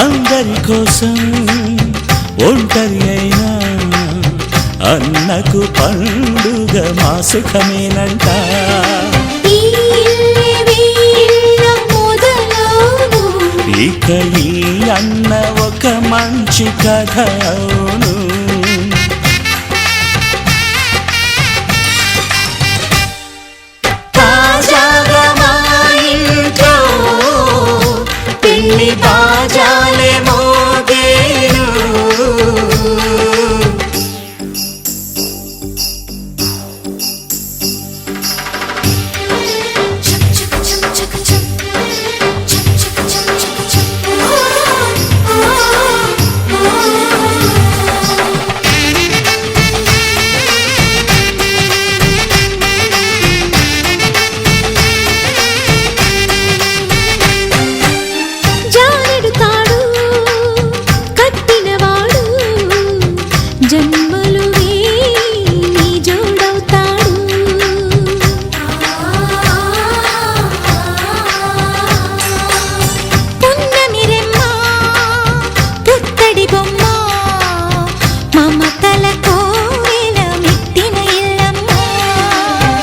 అందరి కోసం ఒంటరి అయినా అన్నకు పండుగ మా సుఖమేనంట. ఇక ఈ అన్న ఒక మంచి కథ అవును. తాజాగా మా ఇంట్లో పెళ్లి బాజాలే మోగేను.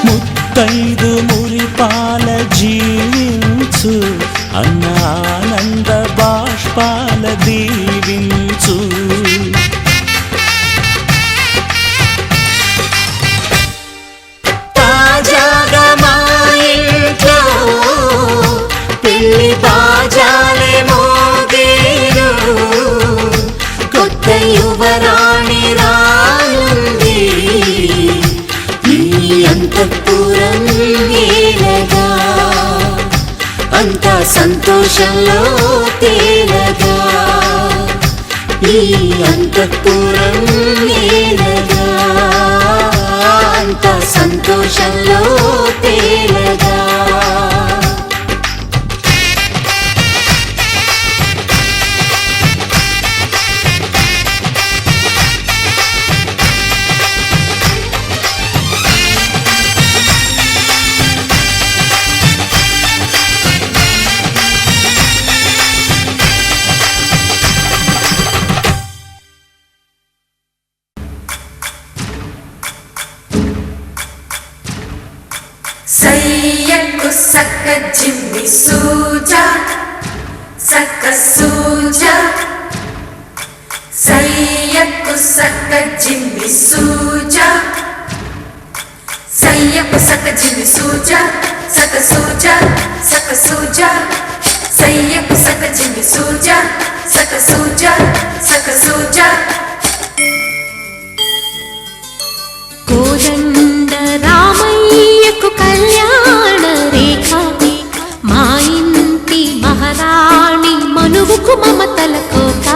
ముత్తైదు మురిపాల జీవించు అన్న ఆనంద బాష్పాల దీవించు. తాజాగా మా ఇంట్లో పెళ్లి బాజాలే మోగేను. కొత్త యువరాణి రానుంది అంతఃపురం ఏలగా. అంతా సంతోషంలో తేలగా. ఈ అంతఃపురం ఏలగా. అంతా సంతోషంలో తేలగా. సయ్యకు సక్క జిమ్మి సూజా సక్క సూజా. సయ్యకు సక్క జిమ్మి సూజా. సయ్యకు సక్క జిమ్మి సూజా సక్క సూజా సక్క సూజా. సయ్యకు సక్క జిమ్మి సూజా సక్క సూజా సక్క సూజా. కోదండ రామయ్యకు కళ్యాణ రేఖ. మా ఇంటి మహారాణి మనువుకు మమతల కోక.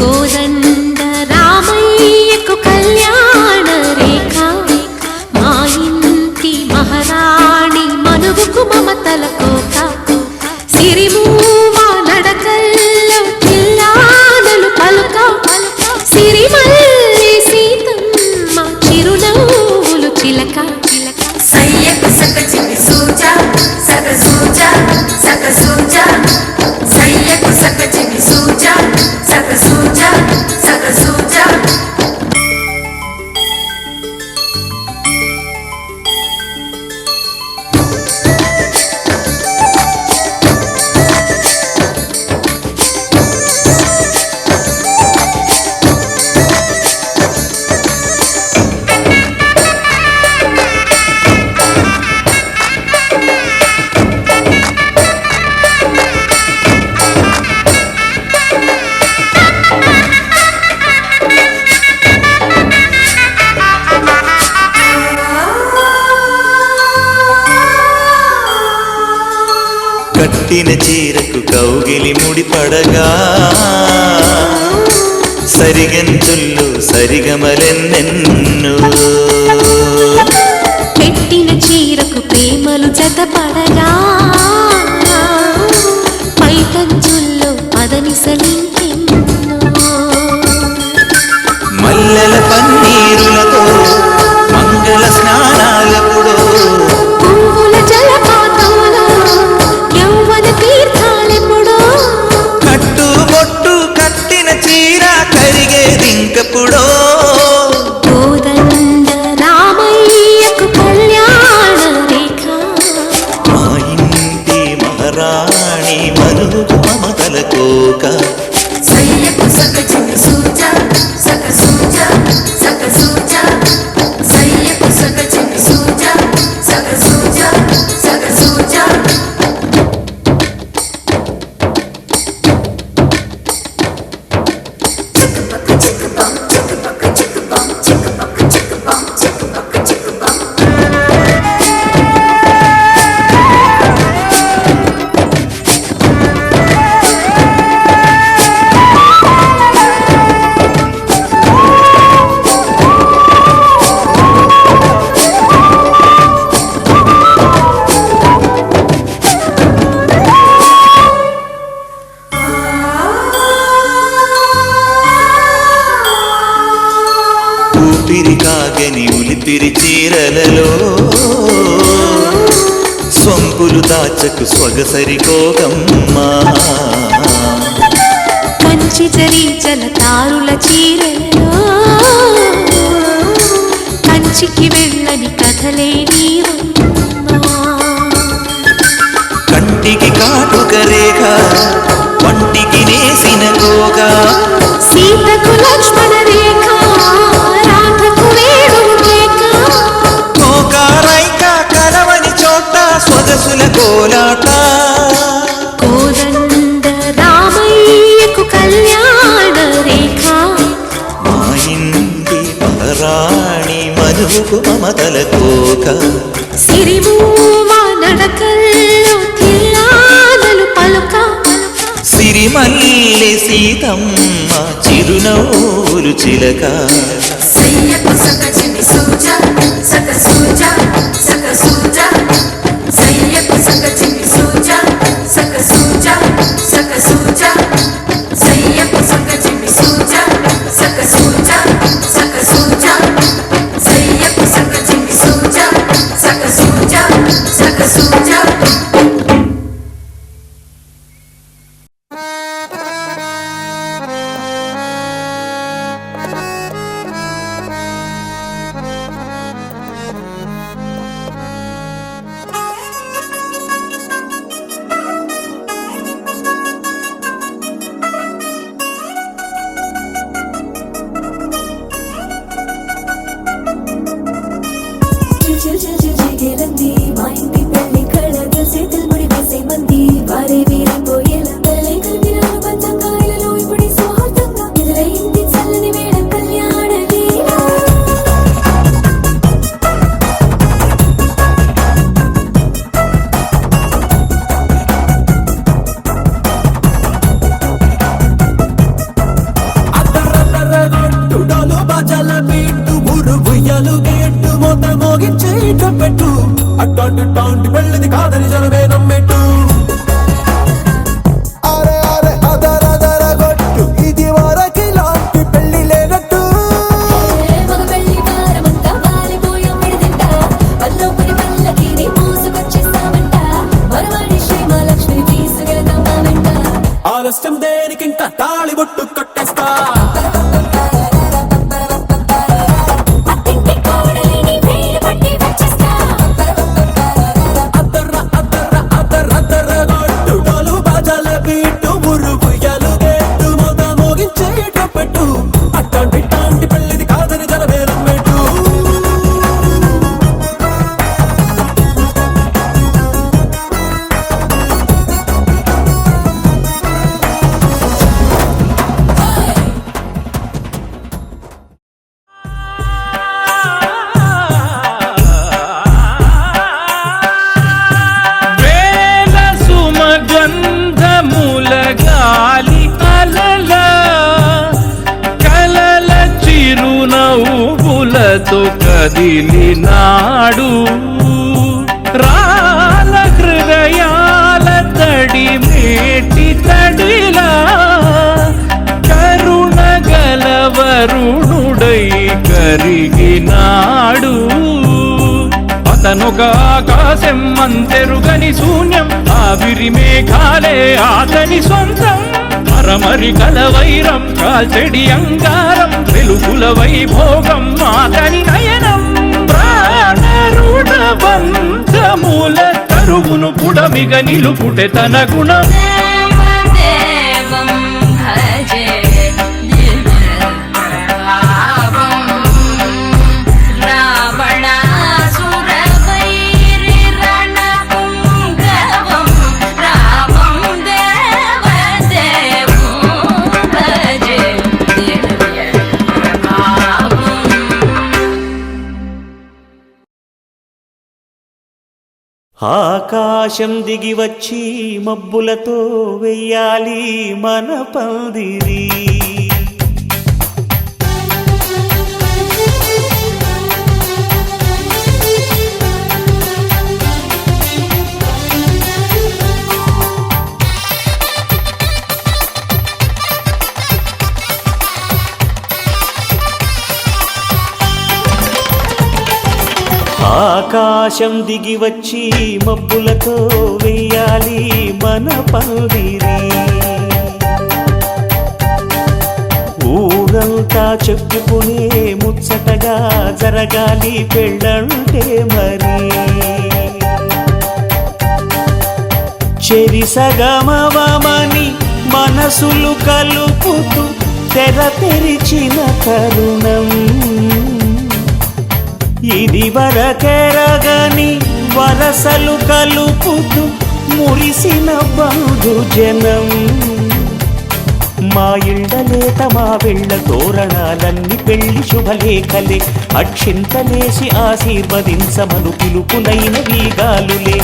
కోదండ రామయ్యకు కళ్యాణ రేఖ. మా ఇంటి మహారాణి మనువుకు మమతల కోక. సిరిమూవా నడకల్లో చిల్లానలు పలుక. సిరిమల్లి సీతమ్మ చిరునవ్వులు చిలక. సయ్యకు సక్క జిమ్మి సూజా సక్క సూజా సక్క సూజా. సయ్యకు సక్క జిమ్మి సూజా సక్క సూజా సక్క సూజా. కట్టిన చీరకు కౌగిలి ముడిపడగా. సరిగంతుల్లో సరిగమలెన్నెన్నో. పెట్టిన చీరకు ప్రేమలు జతపడగా. పైకంచుల్లో పదనిసలింకెన్నో. మల్లెల పన్నీరులతో మంగళ స్నానాలపుడో. పువ్వుల జలపాతంలో యౌవన తీర్థాలెప్పుడో. కట్టు నవ్వులు దాచకు సొగసరికోగమ్మా కంచి జరి జలతారుల చీరలో కంచికి వెళ్ళని కథలే నీవమ్మా కంటికి కాటుక రేఖ వంటికి నేసిన గోగా సీతకు లక్ష్మణ రేఖ రాధకు వేణువు కేక గోకారైక కలవని చోట సొగసుల కోలాట కోదండ రామయ్యకు కళ్యాణ రేఖ మా ఇంటి మహారాణి మనువుకు మమతల కోక సిరిమూవ నడకల్లో తిల్లాదలు పలుక సిరిమల్లె సీతమ్మ చిరునవ్వులు చిలక సయ్యకు సక చిన్ని సూజ సక సూజ సక సూజ సయ్యకు సక చిన్ని సూజ సక సూజ సక సూజ సయ్యకు సక చిన్ని సూజ సక సూజ సక సూజ సయ్యకు సక చిన్ని సూజ సక సూజ సక సూజ చిగేలంది మా ఇంటి పెళ్లి కళగ చేతులు ముడి వేసే మంది వారే వీరిపోయేలా తల్లి కలిపిన పంచంగాయలలో ఇప్పుడు సౌహార్దంగా ఎదురైంది చల్లని వేళ కళ్యాణ లీల టుడాలు బాజాల బీటు ఊరు ఉయ్యాలు గేట్టు మోత మోగించే పెట్టు అట్టాంటి టాంటి పెళ్ళిది కాదని జనమే నమ్మెట్టు అరే అరే అదర గొట్టు ఇది వరకి లాంటి పెళ్లి లేనట్టు మగ పెళ్లి వారమంతా వాలిపోయాం విడిదింట పల్లోపరి పల్లకి నీ మోసుకొచ్చేస్తామంట మరవాడి శ్రీమహాలక్ష్మి తీసుకెళ్తాం మా వెంట ఆలస్యం దేనికింకా తాళి బొట్టు కట్టేస్తా అత్తింటి కోడలిని వేలు పట్టి వచ్చేస్తా అద్దర గొట్టు టుడాలు బాజాల బీటు ఊరు ఉయ్యాలు గేట్టు మోత మోగించే పెట్టు అట్టాంటి టాంటి పెళ్ళిది కాదని జనమే నమ్మెట్టు వేల సుమగంధముల గాలి అలల కలల చిరునవ్వులతో కదిలినాడు రాల హృదయాల తడి మేటి తడిలా కరుణ గలవరుణుడై కరిగినాడు అతనొక ఆకాశం అంతెరుగని శూన్యం ఆవిరి మేఘాలే అతని సొంతం మరమరి కలవైరం కాల్చెడి అంగారం వెలుగుల వైభోగం అతని నయనం ప్రాణరుణ బంధముల తరువును పుడమిగ నిలుపుటె తన గుణం దేవం భజే దివ్యప్రభావం రావణాసురవైరి రణపుంగవం రామం దేవదేవం భజే దివ్యప్రభావం ఆకాశం దిగి వచ్చి మబ్బులతో వెయ్యాలి మన పందిరి ఆకాశం ఆకాశం దిగి వచ్చి మబ్బులతో వెయ్యాలి మన పందిరి. ఊరంతా చెప్పుకునే ముచ్చటగా జరగాలి పెళ్ళంటే మరి. చెరిసగమవమని మనసులు కలుపుతూ తెర తెరిచిన తరుణం. ఇది వరకెరగని వరసలు కలుపుతూ మురిసిన బంధుజనం. మా ఇళ్ళలేత మా వెళ్ళ తోరణాలన్నీ పెళ్లి శుభలేఖలే. అక్షింతలేసి ఆశీర్వదించమను పిలుపులైన వీగాలులే.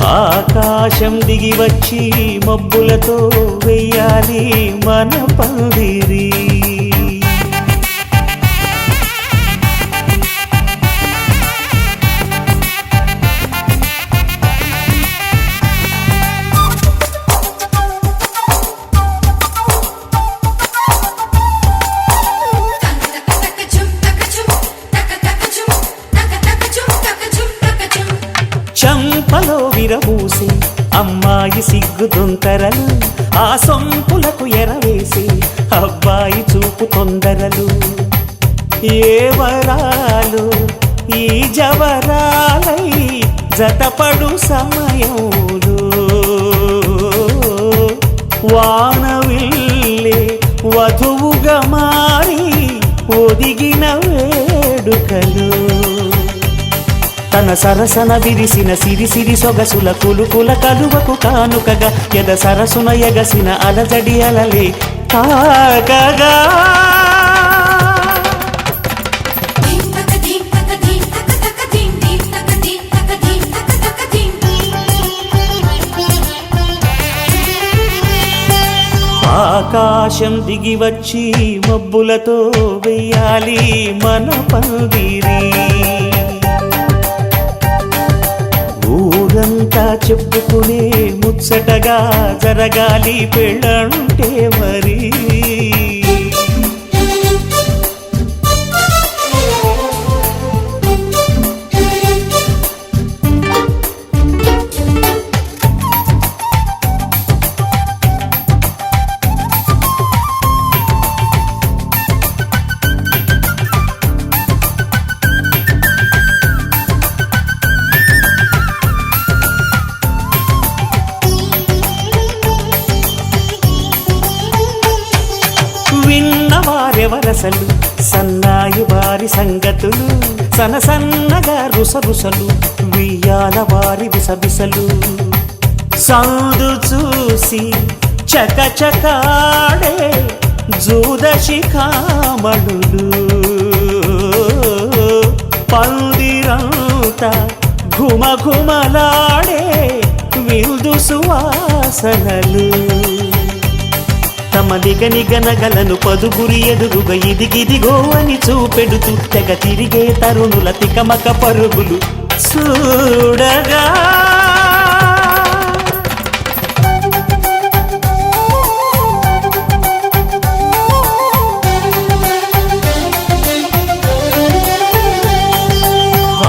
ఆకాశం దిగి వచ్చి మబ్బులతో వెయ్యాలి మన పందిరి. చంపలో విరబూసి అమ్మాయి సిగ్గు దొంతరలు. ఆ సొంపులకు ఎరవేసి అబ్బాయి చూపు తొందరలు. ఏ వరాలు ఈ జవరాలై జతపడు సమయంలో. వానవిల్లే వధువుగా మారి ఒదిగిన వేడుకలు. తన సరసన విరిసిన సిరిసిరి సొగసుల కులుకుల కలువకు కానుకగా ఎద సరసున ఎగసిన అలజడి అలలే తాకగా. ఆకాశం దిగి వచ్చి మబ్బులతో వెయ్యాలి మన పందిరి. ఊరంతా చెప్పుకునే ముచ్చటగా జరగాలి పెళ్ళంటే మరి. విన్నవారెవరసలు సన్నాయి వారి సంగతులు. సనసన్నగా రుసరుసలు వియ్యాల వారి విసవిసలు. సందు చూసి చకచకాడే జూదశిఖామణులు. పందిరంతా ఘుమఘుమలాడే విందు సువాసనలు. తమ నిగనిగనగలను పదుగురి ఎదురుగా ఇదిగిదిగో అని చూపెడుతూ తెగ తిరిగే తరుణుల తికమక పరుగులు చూడగా.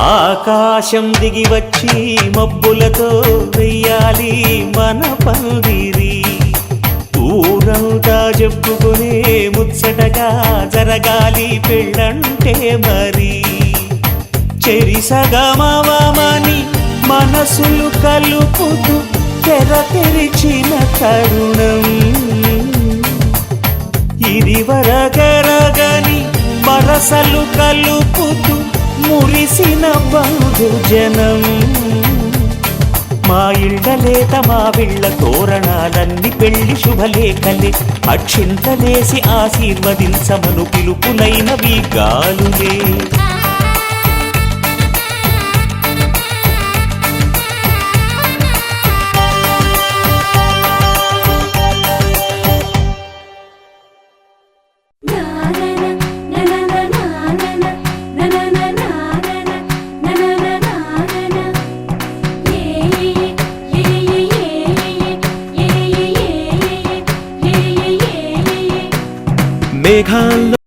ఆకాశం దిగి వచ్చి మబ్బులతో వెయ్యాలి మన పందిరి. ఊరంతా చెప్పుకునే ముచ్చటగా జరగాలి పెళ్ళంటే మరి. చెరిసగమవమని మనసులు కలుపుతూ తెర తెరిచిన తరుణం. ఇది వరగరగని వరసలు కలుపుతూ మురిసిన బంధుజనం. మా ఇళ్ళలేత మా విళ్ళ తోరణాలన్నీ పెళ్లి శుభలేఖలే. అక్షింతలేసి ఆశీర్వదించమను పిలుపులైన వీగాలులే. మేఘాల్లో